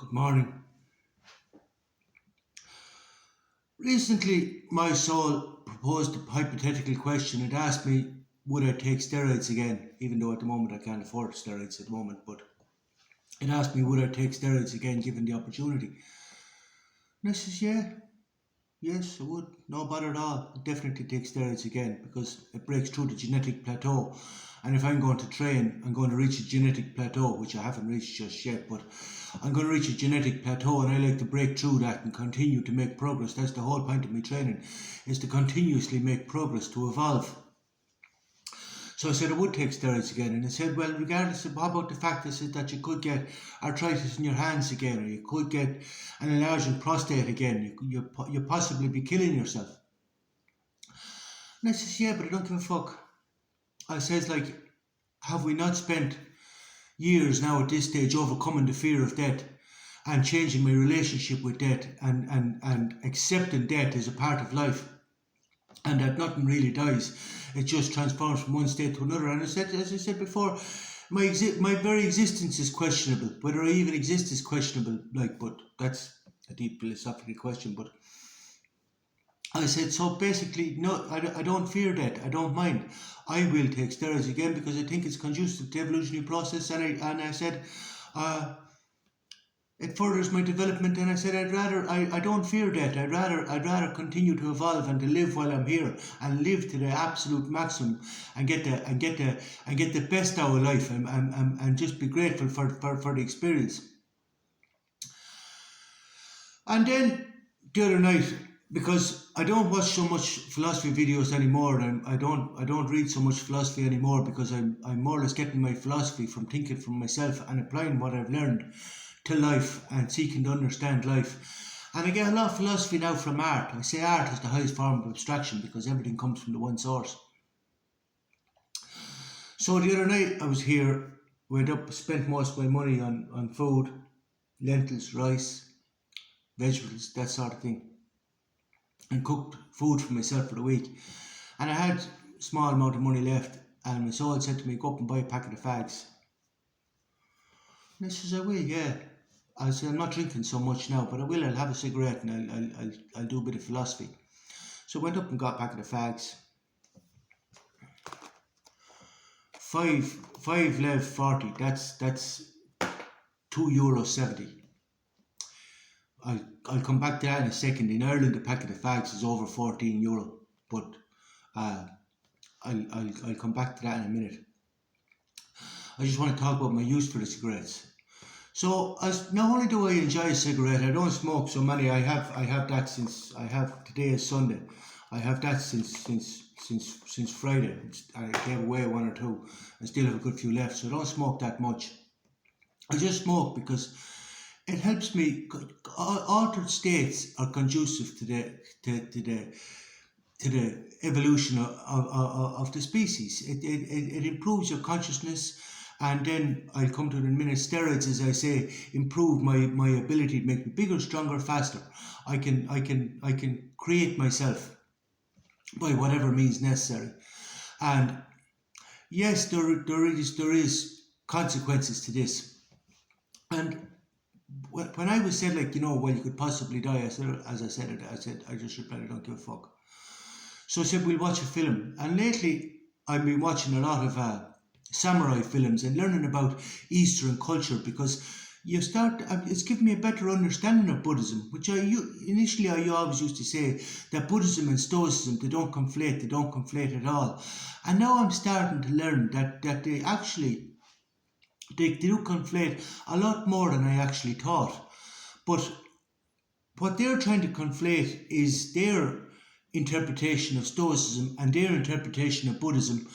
Good morning. Recently, my soul proposed a hypothetical question. It asked me, would I take steroids again? Even though at the moment I can't afford steroids at the moment, but it asked me, would I take steroids again given the opportunity? And I says, yeah, yes, I would. No bother at all. I'd definitely take steroids again because it breaks through the genetic plateau. And if I'm going to train, I'm going to reach a genetic plateau, which I haven't reached just yet, but I'm going to reach a genetic plateau and I like to break through that and continue to make progress. That's the whole point of my training, is to continuously make progress, to evolve. So I said I would take steroids again, and I said, well, regardless of how about the fact I said that you could get arthritis in your hands again, or you could get an enlarging prostate again, you possibly be killing yourself. And I says, yeah, but I don't give a fuck. I says, like, have we not spent years now at this stage overcoming the fear of death and changing my relationship with death and accepting death as a part of life? And that nothing really dies, it just transforms from one state to another. And I said, as I said before, my very existence is questionable. Whether I even exist is questionable. But that's a deep philosophical question. But I said, so basically, no, I don't fear that. I don't mind. I will take steroids again because I think it's conducive to the evolutionary process. And I said, it furthers my development, and I said I don't fear death. I'd rather continue to evolve and to live while I'm here and live to the absolute maximum and get the best out of life and just be grateful for the experience. And then the other night, because I don't watch so much philosophy videos anymore, and I don't read so much philosophy anymore because I'm more or less getting my philosophy from thinking from myself and applying what I've learned to life and seeking to understand life. And I get a lot of philosophy now from art. I say art is the highest form of abstraction because everything comes from the one source. So the other night I was here, went up, spent most of my money on food, lentils, rice, vegetables, that sort of thing, and cooked food for myself for the week. And I had a small amount of money left, and my soul said to me, go up and buy a packet of fags. And I says, I will, yeah. I said, I'm not drinking so much now, but I will. I'll have a cigarette and I'll do a bit of philosophy. So I went up and got a packet of fags. Five lev 40. That's €2.70. I'll come back to that in a second. In Ireland, a packet of fags is over €14, but I'll come back to that in a minute. I just want to talk about my use for the cigarettes. So not only do I enjoy a cigarette, I don't smoke so many. I have that since today is Sunday. I have that since Friday. I gave away one or two. I still have a good few left, so I don't smoke that much. I just smoke because it helps me. Altered states are conducive to the evolution of the species. It improves your consciousness. And then I'll come to it in a minute. Steroids, as I say, improve my ability to make me bigger, stronger, faster. I can create myself by whatever means necessary. And yes, there is consequences to this. And when I was said, like, well, you could possibly die, I just replied, I don't give a fuck. So I said, we'll watch a film. And lately, I've been watching a lot of samurai films and learning about Eastern culture because it's given me a better understanding of Buddhism, which initially I always used to say that Buddhism and Stoicism, they don't conflate at all. And now I'm starting to learn that they actually, they do conflate a lot more than I actually thought. But what they're trying to conflate is their interpretation of Stoicism and their interpretation of Buddhism.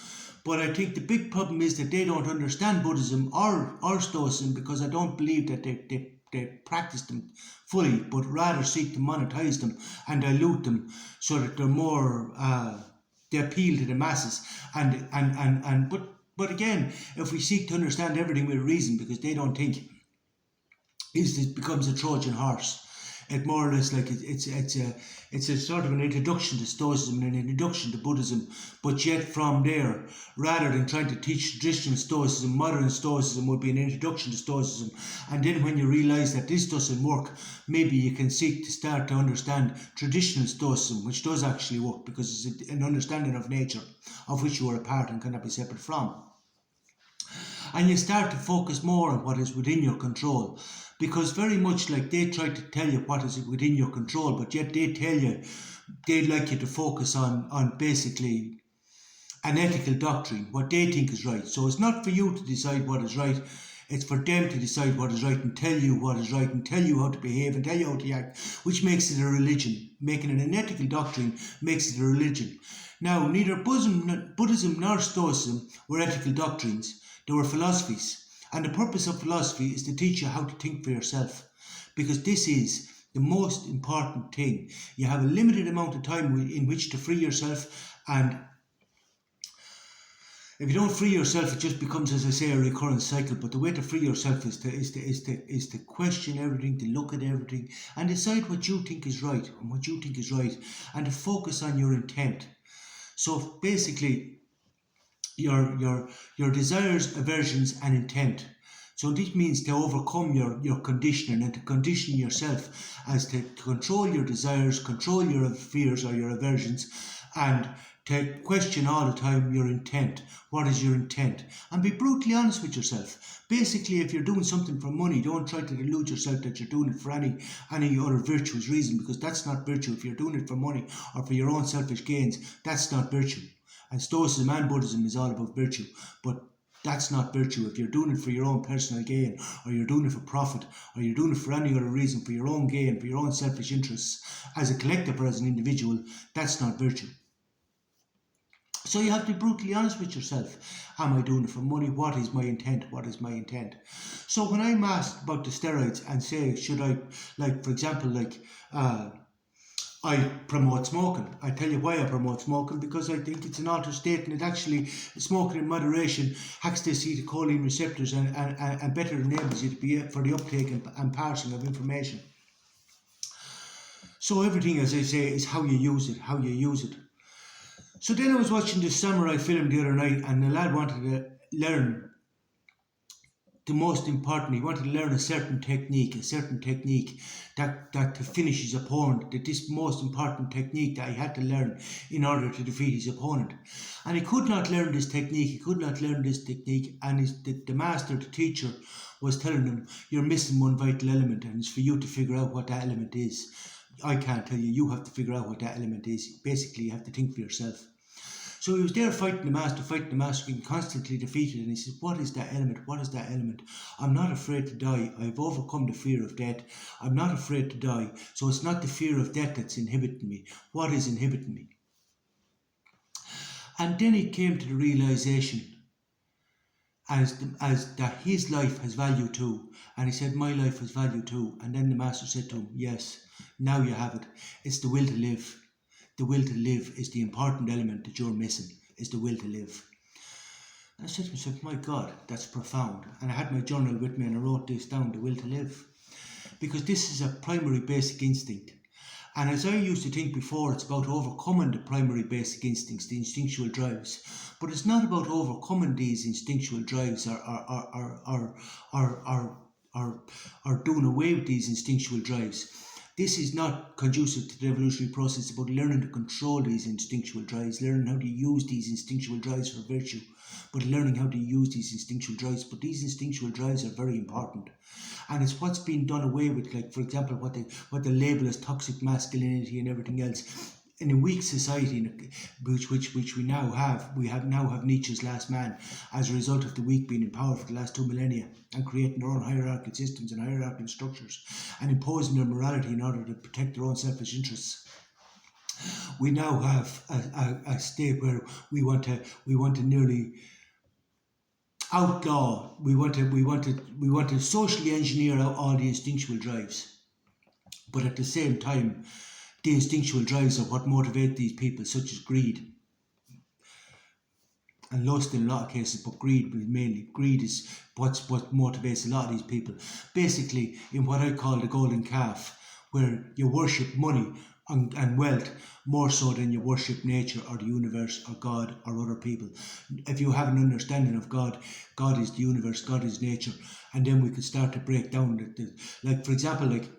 But I think the big problem is that they don't understand Buddhism or Stoicism because I don't believe that they practice them fully, but rather seek to monetize them and dilute them so that they're more, they appeal to the masses. But again, if we seek to understand everything with reason, because they don't think, it becomes a Trojan horse. It more or less like it's a sort of an introduction to Stoicism and an introduction to Buddhism, but yet from there, rather than trying to teach traditional Stoicism, modern Stoicism would be an introduction to Stoicism. And then when you realise that this doesn't work, maybe you can seek to start to understand traditional Stoicism, which does actually work because it's an understanding of nature of which you are a part and cannot be separate from. And you start to focus more on what is within your control, because very much like they try to tell you what is within your control, but yet they tell you they'd like you to focus on basically an ethical doctrine, what they think is right. So it's not for you to decide what is right, it's for them to decide what is right and tell you what is right and tell you how to behave and tell you how to act, which makes it a religion. Making it an ethical doctrine makes it a religion. Now, neither Buddhism nor Stoicism were ethical doctrines, they were philosophies. And the purpose of philosophy is to teach you how to think for yourself, because this is the most important thing. You have a limited amount of time in which to free yourself, and if you don't free yourself, it just becomes, as I say, a recurrent cycle. But the way to free yourself is to question everything, to look at everything, and decide what you think is right and what you think is right, and to focus on your intent. So basically, your desires, aversions, and intent. So this means to overcome your conditioning and to condition yourself as to control your desires, control your fears or your aversions, and to question all the time your intent. What is your intent? And be brutally honest with yourself. Basically, if you're doing something for money, don't try to delude yourself that you're doing it for any other virtuous reason, because that's not virtue. If you're doing it for money or for your own selfish gains, that's not virtue. And Stoicism and Buddhism is all about virtue, but that's not virtue. If you're doing it for your own personal gain, or you're doing it for profit, or you're doing it for any other reason, for your own gain, for your own selfish interests, as a collective or as an individual, that's not virtue. So you have to be brutally honest with yourself. Am I doing it for money? What is my intent? What is my intent? So when I'm asked about the steroids and say, should I, like, for example, I promote smoking. I tell you why I promote smoking, because I think it's an altered state, and it actually, smoking in moderation hacks the acetylcholine receptors and better enables you to be for the uptake and parsing of information. So everything, as I say, is how you use it, So then I was watching this samurai film the other night, and the lad wanted to learn the most important, he wanted to learn a certain technique that to finish his opponent, that this most important technique that he had to learn in order to defeat his opponent. And he could not learn this technique, and the master, the teacher, was telling him, you're missing one vital element, and it's for you to figure out what that element is. I can't tell you, you have to figure out what that element is. Basically, you have to think for yourself. So he was there fighting the master, being constantly defeated, and he said, what is that element? What is that element? I'm not afraid to die. I've overcome the fear of death. I'm not afraid to die. So it's not the fear of death that's inhibiting me. What is inhibiting me? And then he came to the realization as that his life has value too. And he said, my life has value too. And then the master said to him, yes, now you have it. It's the will to live. The will to live is the important element that you're missing, is the will to live. And I said to myself, my God, that's profound. And I had my journal with me and I wrote this down, the will to live. Because this is a primary basic instinct. And as I used to think before, it's about overcoming the primary basic instincts, the instinctual drives. But it's not about overcoming these instinctual drives or doing away with these instinctual drives. This is not conducive to the evolutionary process. It's about learning to control these instinctual drives, learning how to use these instinctual drives for virtue, but learning how to use these instinctual drives. But these instinctual drives are very important. And it's what's been done away with, like, for example, what they label as toxic masculinity and everything else. In a weak society, which we now have Nietzsche's Last Man, as a result of the weak being in power for the last 2 millennia and creating their own hierarchical systems and hierarchical structures and imposing their morality in order to protect their own selfish interests. We now have a state where we want to nearly outlaw. We want to socially engineer out all the instinctual drives, but at the same time, the instinctual drives are what motivate these people, such as greed and lust in a lot of cases, but greed mainly. Greed is what motivates a lot of these people. Basically, in what I call the golden calf, where you worship money and wealth more so than you worship nature or the universe or God or other people. If you have an understanding of God, God is the universe, God is nature, and then we could start to break down like, for example, like,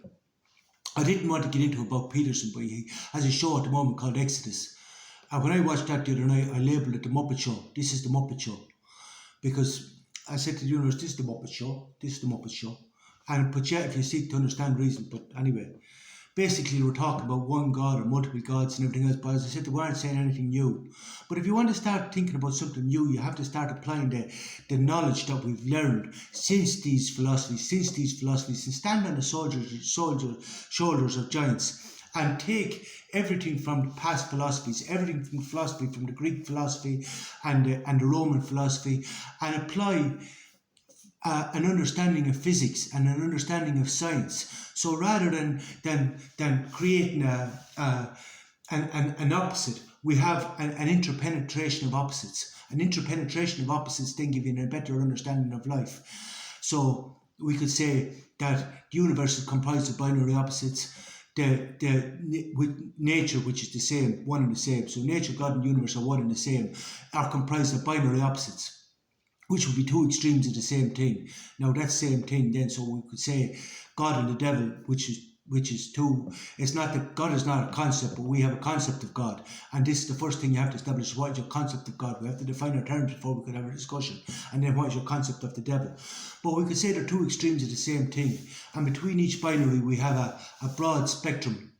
I didn't want to get into about Peterson, but he has a show at the moment called Exodus. And when I watched that the other night, I labelled it The Muppet Show. This is The Muppet Show. Because I said to the universe, this is The Muppet Show, this is The Muppet Show. But yet, if you seek to understand reason, but anyway, basically we're talking about one God or multiple gods and everything else, but as I said, they weren't saying anything new. But if you want to start thinking about something new, you have to start applying the knowledge that we've learned since these philosophies, and stand on the shoulders of giants and take everything from the past philosophies, everything from philosophy, from the Greek philosophy and the Roman philosophy, and apply an understanding of physics and an understanding of science. So rather than creating an opposite, we have an interpenetration of opposites. An interpenetration of opposites then give you a better understanding of life. So we could say that the universe is comprised of binary opposites. With nature, which is the same, one and the same. So nature, God, and the universe are one and the same, are comprised of binary opposites, which would be two extremes of the same thing. Now that same thing then, so we could say God and the devil, which is two. It's not that God is not a concept, but we have a concept of God. And this is the first thing you have to establish. What is your concept of God? We have to define our terms before we can have a discussion. And then what is your concept of the devil? But we could say they're two extremes of the same thing. And between each binary, we have a broad spectrum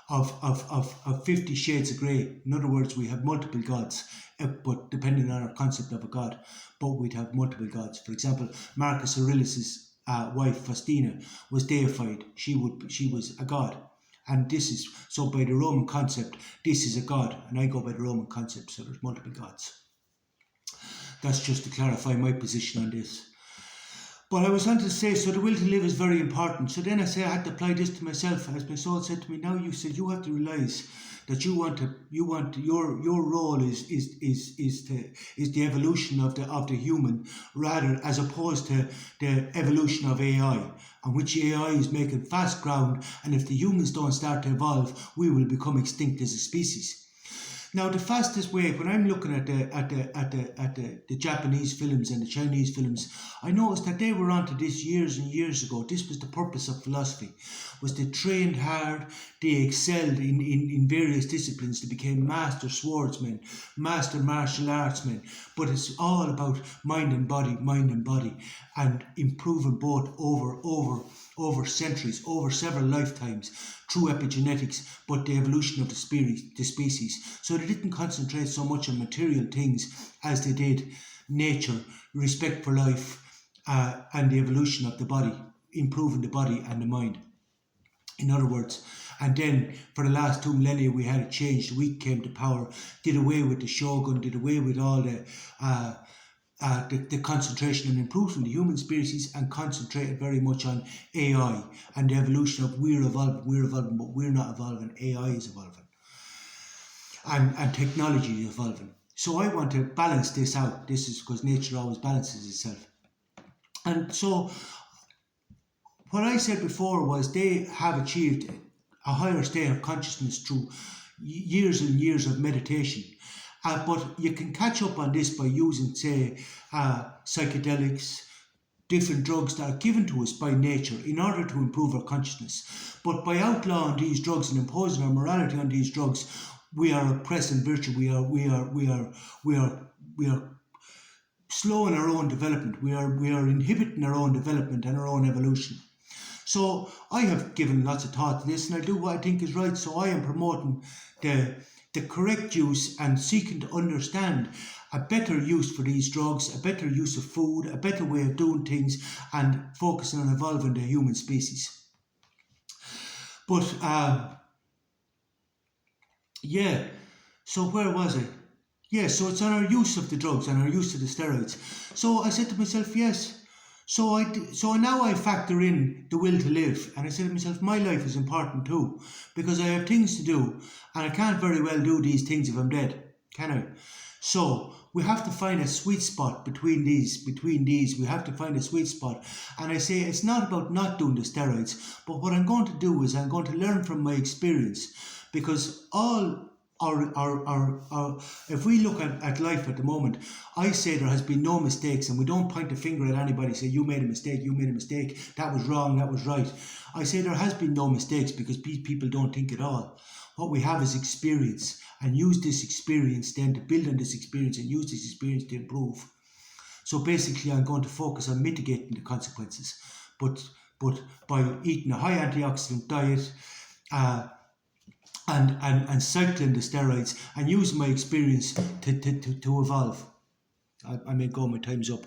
of 50 shades of grey. In other words, we have multiple gods, but depending on our concept of a god, but we'd have multiple gods. For example, Marcus Aurelius' wife Faustina was deified. She was a god, and this is so by the Roman concept. This is a god, and I go by the Roman concept. So there's multiple gods. That's just to clarify my position on this. But I was on to say, so the will to live is very important. So then I had to apply this to myself. As my soul said to me, now you said you have to realise that your role is the evolution of the human, rather as opposed to the evolution of AI, on which AI is making fast ground. And if the humans don't start to evolve, we will become extinct as a species. Now, the fastest way, when I'm looking at the Japanese films and the Chinese films, I noticed that they were onto this years and years ago. This was the purpose of philosophy, was they trained hard, they excelled in various disciplines, they became master swordsmen, master martial artsmen. But it's all about mind and body, and improving both over centuries, over several lifetimes, through epigenetics, but the evolution of the species. So they didn't concentrate so much on material things as they did nature, respect for life, and the evolution of the body, improving the body and the mind. In other words, and then for the last 2 millennia we had a change. The weak came to power, did away with the shogun, did away with all the concentration on improving the human species, and concentrated very much on AI and the evolution of we're evolving, but we're not evolving. AI is evolving, and technology is evolving. So I want to balance this out. This is because nature always balances itself. And so what I said before was they have achieved a higher state of consciousness through years and years of meditation. But you can catch up on this by using, say, psychedelics, different drugs that are given to us by nature in order to improve our consciousness. But by outlawing these drugs and imposing our morality on these drugs, we are oppressing virtue. We are slowing our own development. We are inhibiting our own development and our own evolution. So I have given lots of thought to this, and I do what I think is right. So I am promoting the correct use and seeking to understand a better use for these drugs, a better use of food, a better way of doing things, and focusing on evolving the human species. But so where was I? Yeah, so it's on our use of the drugs and our use of the steroids. So I said to myself, yes. So now I factor in the will to live, and I said to myself, my life is important too, because I have things to do, and I can't very well do these things if I'm dead, can I? So we have to find a sweet spot between these. We have to find a sweet spot. And I say it's not about not doing the steroids, but what I'm going to do is I'm going to learn from my experience, because all our if we look at life at the moment, I say there has been no mistakes, and we don't point the finger at anybody, say you made a mistake, that was wrong, that was right. I say there has been no mistakes, because people don't think at all. What we have is experience, and use this experience then to build on this experience, and use this experience to improve. So basically I'm going to focus on mitigating the consequences, but by eating a high antioxidant diet, and cycling the steroids, and using my experience to evolve. I may go, my time's up.